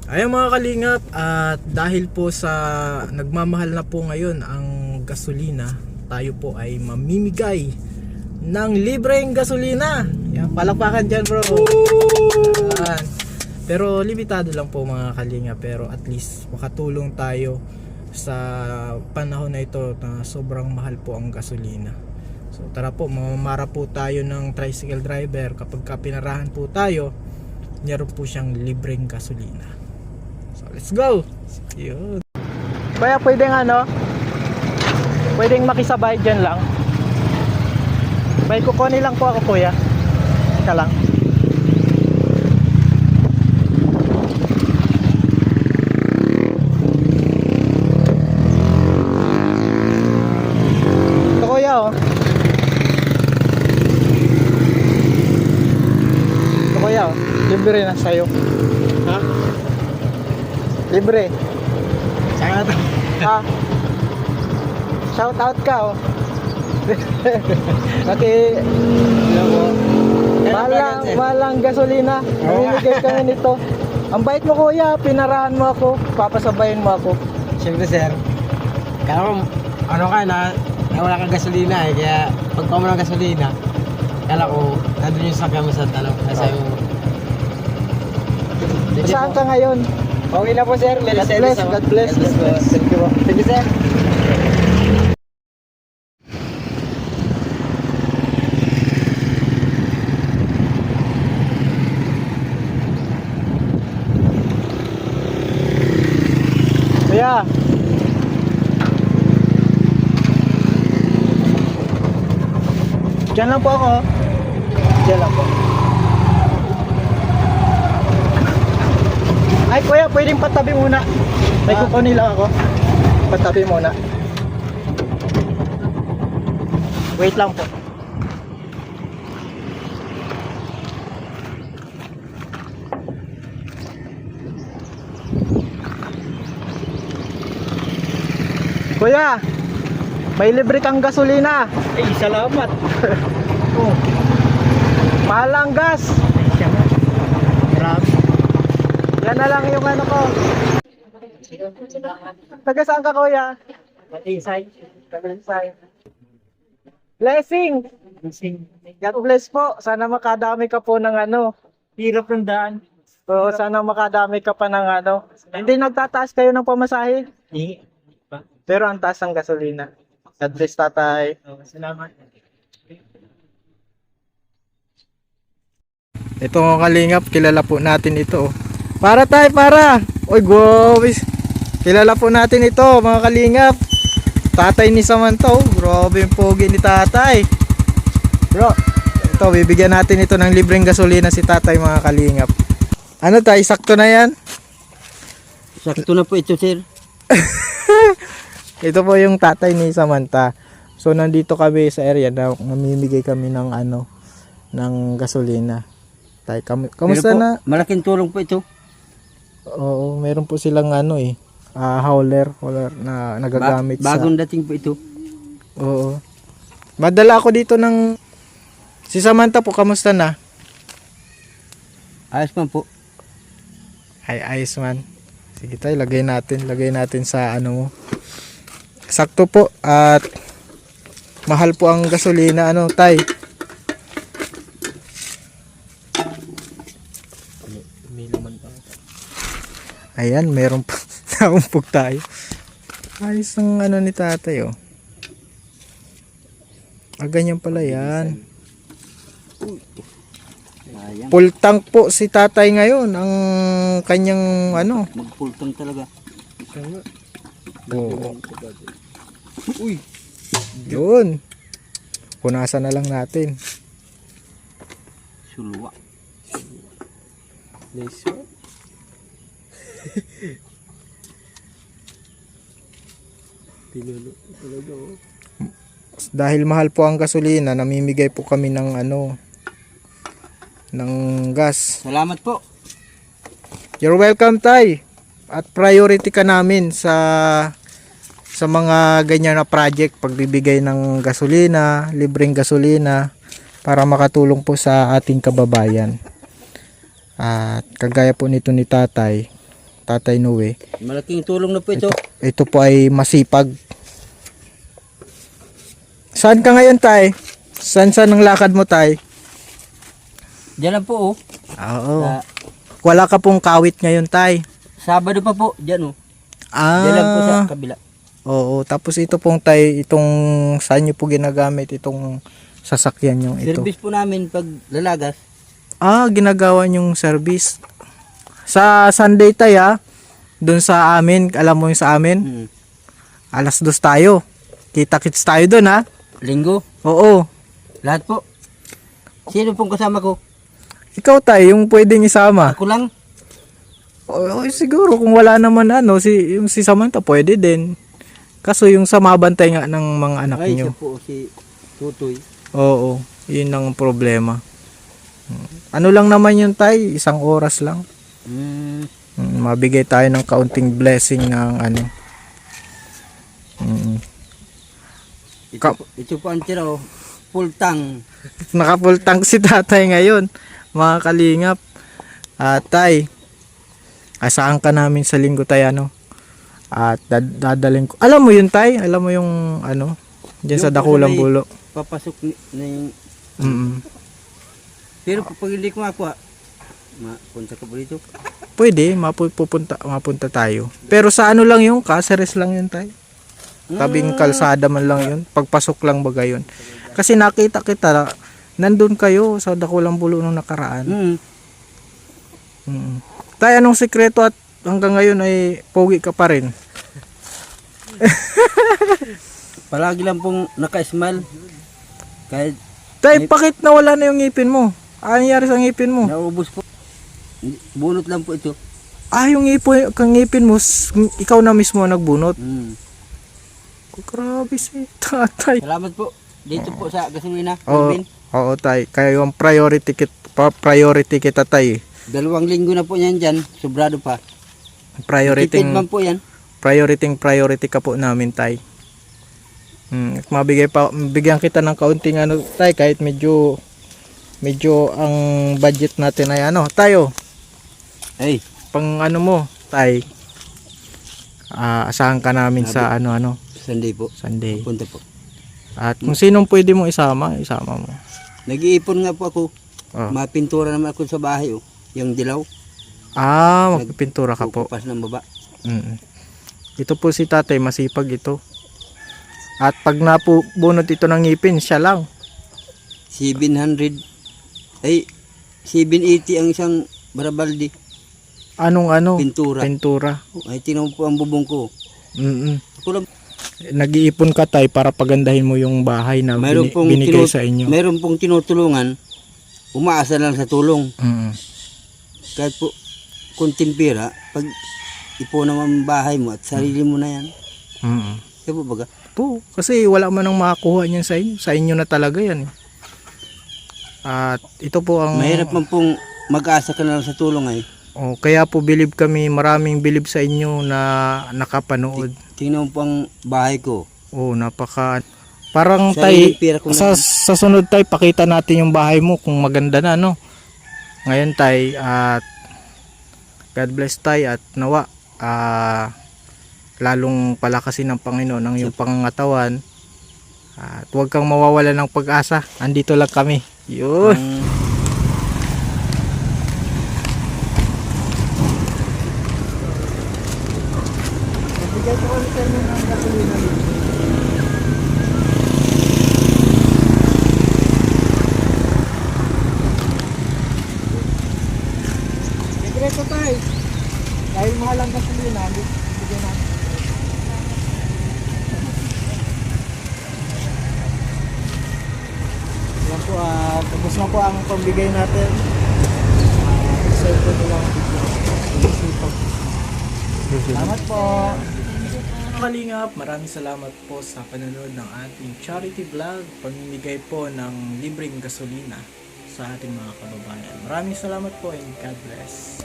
Ayun mga kalingap, at dahil po sa nagmamahal na po ngayon ang gasolina, tayo po ay mamimigay ng libreng gasolina. Yan, palakpakan dyan bro. Yan. Pero limitado lang po mga kalingap, pero at least makatulong tayo sa panahon na ito na sobrang mahal po ang gasolina. So tara po, mamamara po tayo ng tricycle driver. Kapag pinarahan po tayo, meron po siyang libreng gasolina. So let's go. Yun. Kaya pwedeng pwedeng makisabay dyan lang. May kukunin lang po ako kuya. Ika lang. Ito kuya oh. Ito kuya oh. Libre na sa'yo. Ha? Libre. Saka to. Ha? Shout out ka oh. Okay. Malang gasolina. Namimigay kami nito. Ang bait mo kuya, pinarahan mo ako, papasabayin mo ako. Siyempre sir, kaya ano ka na wala kang gasolina kaya pagka mo ng gasolina, kala ko nandun yung sakya mo sa nasa yung... Saan ka ngayon? Okay na po sir, God bless, God bless. Thank you po. Thank you sir. Kuya. Diyan lang po ako. Diyan lang po. Ay kuya, pwedeng patabi muna. May kukunin lang ako. Patabi muna. Wait lang po. Kuya, may libre kang gasolina. Ay, salamat. Oh. Mahal ang gas. Grabe. Yan na lang yung ano ko. Taga saan ka kuya? Matinsay. Kalinsay. Blessing. God bless po. Sana makadami ka po ng Hirap ng daan. Oo, sana makadami ka pa ng Hindi nagtataas kayo ng pamasahe. Hindi. Pero ang taas ng gasolina. God bless tatay. Salamat. Ito mga kalingap, kilala po natin ito. Para tayo, para! Oy, guwis! Kilala po natin ito mga kalingap. Tatay ni Samantha, oh. Grabe yung pogi ni tatay. Bro, ito, bibigyan natin ito ng libreng gasolina si tatay mga kalingap. Ano tayo, sakto na yan? Sakto na po ito sir. Ito po yung tatay ni Samantha. So nandito kami sa area na namimigay kami ng ng gasolina. Tay, kamusta po, na? malaking tulong po ito. Oo, meron po silang hauler na nagagamit Bagong dating po ito. Oo. Madala ako dito ng si Samantha po, kamusta na? Ayos man po. Ay, ayos man. Sige tayo, lagay natin sa mo. Sakto po at mahal po ang gasolina tay. Ayan, meron pa naumpog tayo. Ayos ang ni tatay oh. Ganyan pala yan. Full tank po si tatay ngayon ang kanyang Mag-full tank talaga. Oo. Uy. Yun. Punasan na lang natin. Sulwa. Leso. Pinulo talaga oh. Dahil mahal po ang gasolina, namimigay po kami ng ng gas. Salamat po. You're welcome tay. At priority ka namin sa mga ganyan na project, pagbibigay ng gasolina, libreng gasolina para makatulong po sa ating kababayan. At kagaya po nito ni tatay, Tatay Noe. Malaking tulong na po ito. Ito po ay masipag. Saan ka ngayon, tay? Saan ang lakad mo, tay? Diyan lang po, oh. Oo. Sa Wala ka pong kawit ngayon, tay. Sabado pa po, diyan, oh. Diyan lang po sa Ah, kabila. oo. Tapos ito pong tay, itong saan nyo po ginagamit itong sasakyan yung ito? Service po namin pag lalagas. Ah, ginagawa yung service. Sa Sunday tay doon sa amin, alam mo yung sa amin, Hmm. alas 2 tayo. Kita-kits tayo doon ha. Linggo, Oo. lahat po. Sino pong kasama ko? Ikaw tay, yung pwedeng isama. Ako lang. Oo, siguro kung wala naman yung si Samantha pwede din. Kaso yung sa mabantay nga ng mga anak Ay, nyo. siya po si Tutoy. Oo, yun ang problema. Ano lang naman yun tay, 1 oras lang. Hmm. Mabigay tayo ng kaunting blessing ng ano. Ito po ang tira, oh. Full tank. Naka-full tank si tatay ngayon, mga kalingap. Tay, asahan ka namin sa linggo tay ano. At dadalhin ko. Alam mo yun tay? Alam mo yung ano? Diyan sa Yung po Dakulang may- Bulo. Papasok na yung... Mm. Pero pag hindi ko makuha, mapunta ka po dito. Pwede, mapunta tayo. Pero sa ano lang yung Caceres lang yun tay. Tabing kalsada man lang yun. Pagpasok lang baga yun. Kasi nakita kita, nandun kayo sa Dakulang Bulo nung nakaraan. Hmm. Mm. Tay, anong sekreto at hanggang ngayon ay pogi ka pa rin? Palagi lang pong naka-smile. Kahit Tay, bakit nawala na yung ngipin mo? Ano nangyari sa ngipin mo? naubos po. Bunot lang po ito. Yung ngipin mo, ikaw na mismo ang nagbunot. Hmm. Grabe si tatay. Salamat po. Dito po sa gasolina. Oo, Alvin. oo tay. Kaya yung priority kita tay. 2 linggo na po yan dyan. Sobrado pa. Tipid man po yan. Priority ka po namin tay. Bigyan kita ng kaunting ano tay, kahit medyo ang budget natin ay ano tayo. Ay, Pang ano mo tay. Asahan ka namin sa ano Sunday po. Sunday. Punta po. At kung sinong pwede mong isama mo. Nag-iipon nga po ako. Oh. Mapintura naman ako sa bahay, oh. Yung dilaw. Magpipintura ka po. Pupupas ng baba. Ito po si tatay, masipag ito. At pag napubunot ito ng ngipin, siya lang. 700. Ay, 780 ang isang barabaldi. Anong Pintura. Pintura. Ay, tinawag po ang bubong ko. Ako lang. Nag-iipon ka tay para pagandahin mo yung bahay na binigay sa inyo. Meron pong tinutulungan. Umaasa lang sa tulong. Kahit po kunting pera, pag ipunan mo ang bahay mo at sarili mo na yan. Kaya po baga? Po, kasi wala man ang makakuha niyan sa inyo. Sa inyo na talaga yan. At ito po ang... Mahirap man pong mag-asa ka na lang sa tulong ay. Kaya po maraming bilib sa inyo na nakapanood. Tingnan mo po ang bahay ko. Parang tay, sa sunod tay, pakita natin yung bahay mo kung maganda na, no? Ngayon tay, at God bless tay, at nawa, lalong palakasin ng Panginoon ang iyong pangangatawan. At huwag kang mawawala ng pag-asa. Andito lang kami. Yun. Sekreto tayo. Dahil mahal ang gasolina, bigyan natin. Yan po, tapos na po ang pambigay natin. Cellphone lang. Salamat po. Kalingap, maraming salamat po sa panonood ng ating charity vlog, pamimigay po ng libreng gasolina sa ating mga kababayan. Maraming salamat po and God bless.